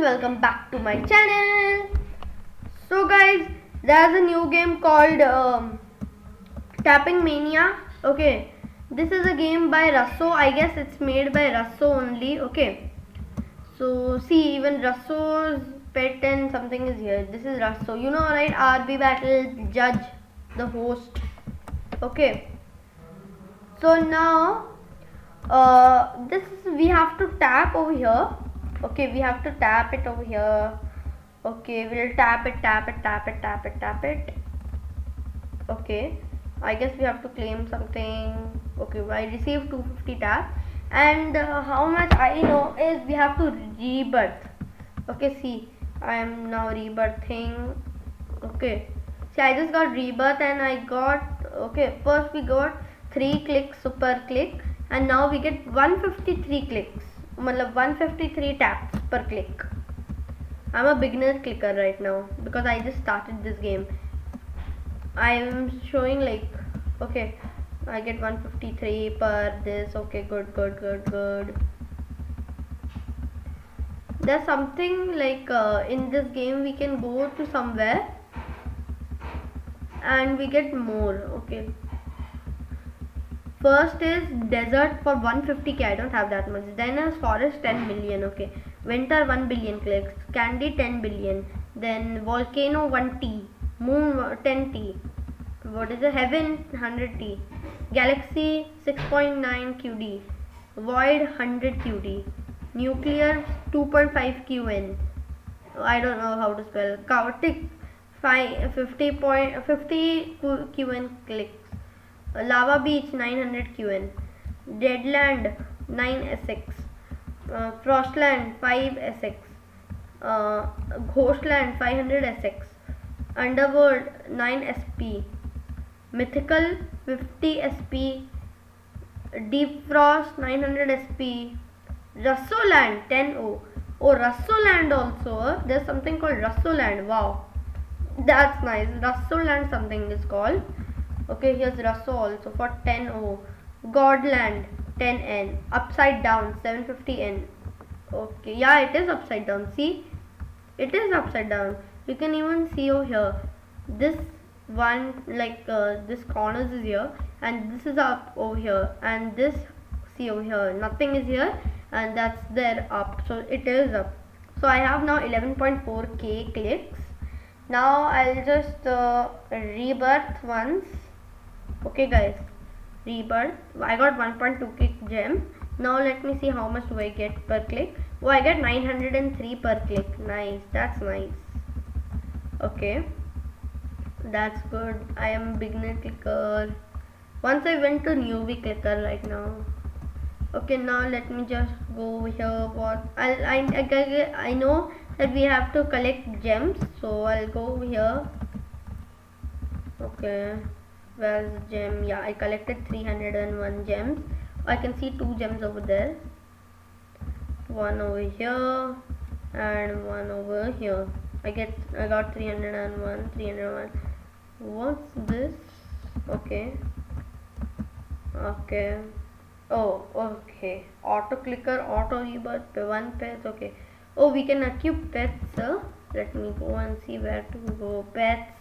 and welcome back to my channel. So guys, there's a new game called Tapping Mania. Okay, this is a game by Russo. I guess it's made by Russo only. Okay, so see, even Russo's pet and something is here. This is Russo. You know, right? RB Battle Judge, the host. Okay, so now this is, we have to tap over here. Okay, we have to tap it over here. Okay, we'll tap it. Okay, I guess we have to claim something. Okay, I received 250 tap, and how much I know is we have to rebirth. Okay, see, I am now rebirthing. Okay, see, I just got rebirth and I got, okay, first we got 3 clicks per click, and now we get 153 clicks, matlab 153 taps per click. I'm a beginner clicker right now because I just started this game. I am showing like, okay, I get 153 per this. Okay, good. There's something like in this game we can go to somewhere and we get more. Okay, first is desert for 150k. I don't have that much. Then is forest 10 million. Okay, winter 1 billion clicks, candy 10 billion, then volcano 1t, moon 10t, what is the heaven 100t, galaxy 6.9 qd, void 100 qd, nuclear 2.5 qn, I don't know how to spell, chaotic 50 qn clicks, lava beach 900 qn, deadland 9 sx, frostland 5 sx, ghostland 500 sx, underworld 9 sp, mythical 50 sp, deep frost 900 sp, Russoland 10o. Oh, Russoland also. There's something called Russoland. Wow, that's nice. Russoland something is called. Okay, here's Russo also for 10o. Godland 10n. Upside down 750n. Okay, yeah, it is upside down. See, it is upside down. You can even see over here. This one, like this corners is here, and this is up over here, and this, see over here, nothing is here, and that's there up. So it is up. So I have now 11.4k clicks. Now I'll just rebirth once. Okay guys, rebirth. I got 1.2k gem. Now let me see how much do I get per click. Oh, I get 903 per click. Nice, that's nice. Okay, that's good. I am beginner clicker. Once I went to newbie clicker right now. Okay, now let me just go here. What I know that we have to collect gems, so I'll go over here. Okay, where's the gem? Yeah, I collected 301 gems. I can see 2 gems over there, one over here and one over here. I got 301. What's this? Okay, oh, okay, auto clicker, auto rebirth, 1 pet. Okay, oh, we can equip pets. Let me go and see where to go. Pets,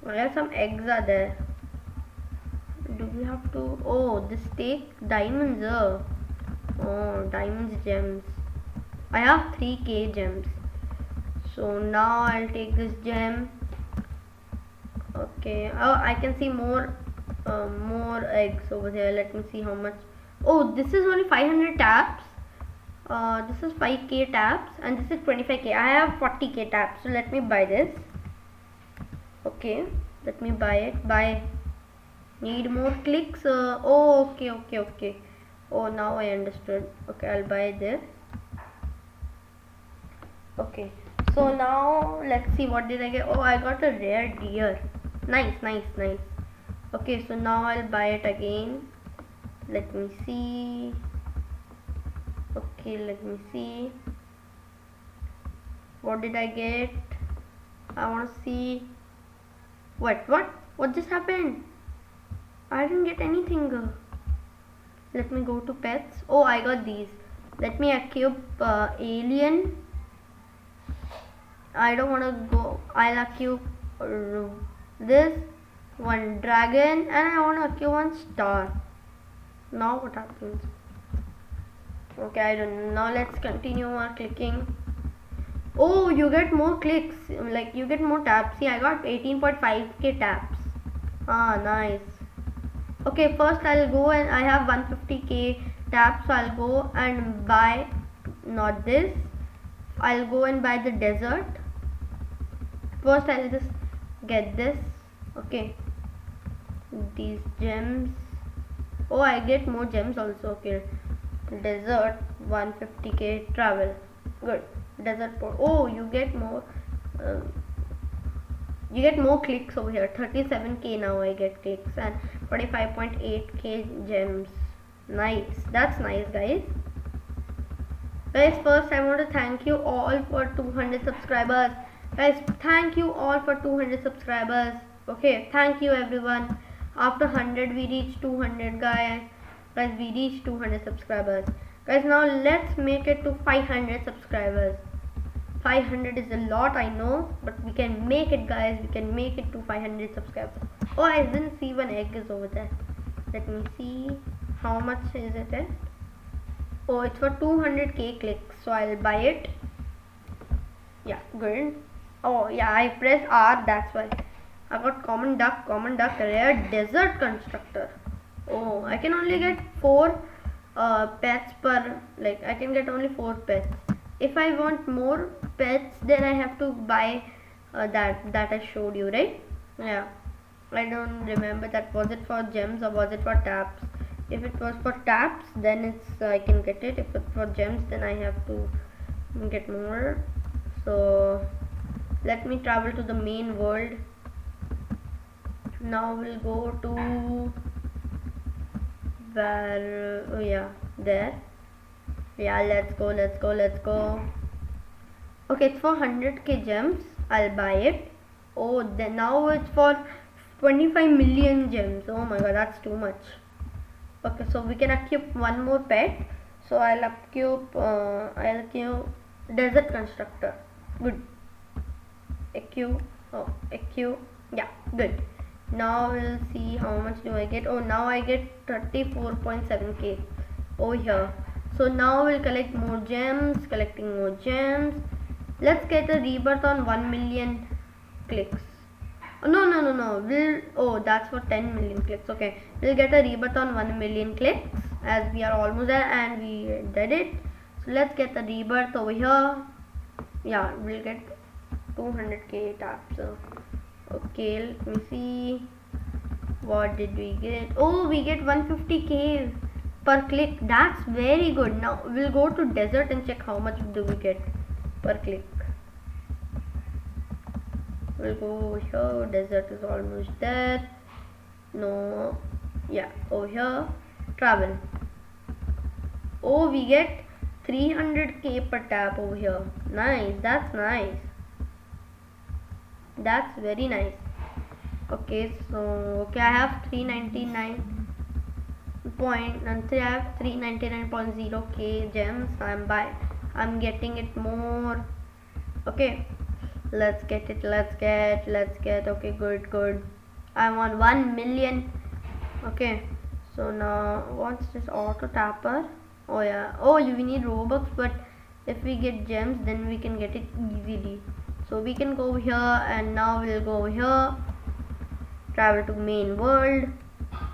I have some eggs are there. Do we have to, oh, this take diamonds. Oh, diamonds, gems. I have 3k gems, so now I'll take this gem. Okay, oh, I can see more eggs over there. Let me see how much. Oh, this is only 500 taps. This is 5k taps, and this is 25k. I have 40k taps, so let me buy this. Okay, let me buy it. Buy. Need more clicks. Oh, okay. Oh, now I understood. Okay, I'll buy this. Okay, so now let's see, what did I get? Oh, I got a rare deer. Nice. Okay, so now I'll buy it again. Let me see. Okay, let me see. What did I get? I want to see. What just happened? I didn't get anything. Let me go to pets. Oh, I got these. Let me equip alien I don't want to go. I'll acquire this one dragon and I want to acquire one star. Now what happens? Okay, I don't know. Now let's continue our clicking. Oh, you get more clicks, like you get more taps. See, I got 18.5k taps. Ah, nice. Okay, first I'll go and I have 150k taps, so I'll go and buy, not this, I'll go and buy the desert. First I'll just get this. Okay, these gems. Oh, I get more gems also. Okay, desert, 150k travel. Good. Desert port. Oh, you get more clicks over here. 37k now I get clicks and 45.8k gems. Nice. That's nice, guys. Guys, first I want to thank you all for 200 subscribers. Guys, thank you all for 200 subscribers. Okay, thank you everyone. After 100 we reached 200, guys. Guys, we reached 200 subscribers. Guys, now let's make it to 500 subscribers. 500 is a lot, I know, but we can make it, guys. We can make it to 500 subscribers. Oh, I didn't see one egg is over there. Let me see how much is it at. Oh, it's for 200k clicks, so I'll buy it. Yeah, good. Oh yeah, I pressed R, that's why. I got common duck, rare desert constructor. Oh, I can only get 4 pets per, like I can get only 4 pets. If I want more pets, then I have to buy that I showed you, right? Yeah, I don't remember that. Was it for gems or was it for taps? If it was for taps, then it's I can get it. If it's for gems, then I have to get more. So let me travel to the main world. Now we'll go to where? Oh yeah, there. Yeah, let's go. Okay, it's for 100k gems. I'll buy it. Oh, then now it's for 25 million gems. Oh my god, that's too much. Okay, so we can equip one more pet. So I'll equip desert constructor. Good. Equip. Yeah, good. Now we'll see how much do I get. Oh, now I get 34.7k over here. So now we'll collect more gems, collecting more gems. Let's get a rebirth on 1 million clicks. Oh, no. Oh, that's for 10 million clicks. Okay, we'll get a rebirth on 1 million clicks as we are almost there and we did it. So let's get the rebirth over here. Yeah, we'll get 200k taps. So, okay, let me see. What did we get? Oh, we get 150k per click. That's very good. Now we'll go to desert and check how much do we get per click. We'll go here. Desert is almost there. No, yeah, over here. Travel. Oh, we get 300k per tap over here. Nice. That's nice. That's very nice. Okay, so I have 399.0k gems. I'm getting it more. Okay, let's get it. Okay, good. I want 1 million. Okay, so now what's this auto tapper? Oh yeah. Oh, we need Robux, but if we get gems, then we can get it easily. So we can go over here, and now we'll go over here. Travel to main world.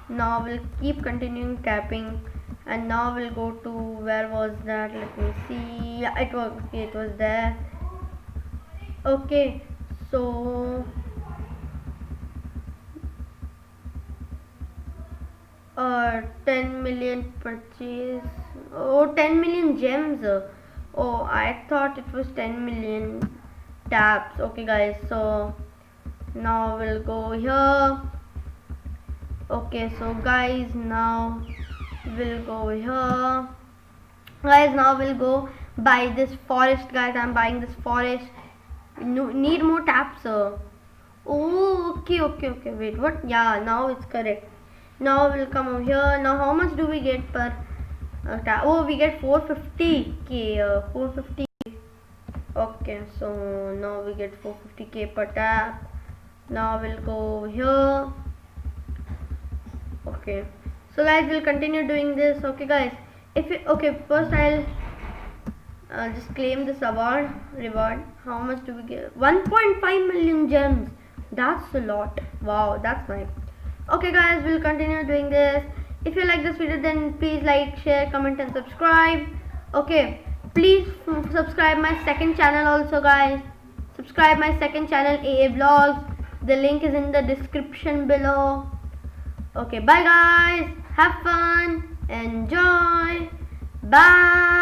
Now we'll keep continuing tapping, and now we'll go to where was that? Let me see. Yeah, it was there. Okay, so 10 million purchase. Oh, 10 million gems. Oh, I thought it was 10 million taps. Okay, guys, so now we'll go here. Okay, so guys, now we'll go here. Guys, now we'll go buy this forest. Guys, I'm buying this forest. Need more taps. Oh, okay. Wait, what? Yeah, now it's correct. Now we'll come over here. Now how much do we get per tap? Oh, we get 450k. 450. Okay, so now we get 450k per tap. Now we'll go over here. Okay, so guys, we'll continue doing this. Okay guys, if you, okay, first I'll just claim this reward. How much do we get? 1.5 million gems. That's a lot. Wow, that's nice. Okay guys, we'll continue doing this. If you like this video, then please like, share, comment and subscribe. Okay, please subscribe my second channel also guys. Subscribe my second channel, AA Vlogs. The link is in the description below. Okay, bye guys. Have fun. Enjoy. Bye.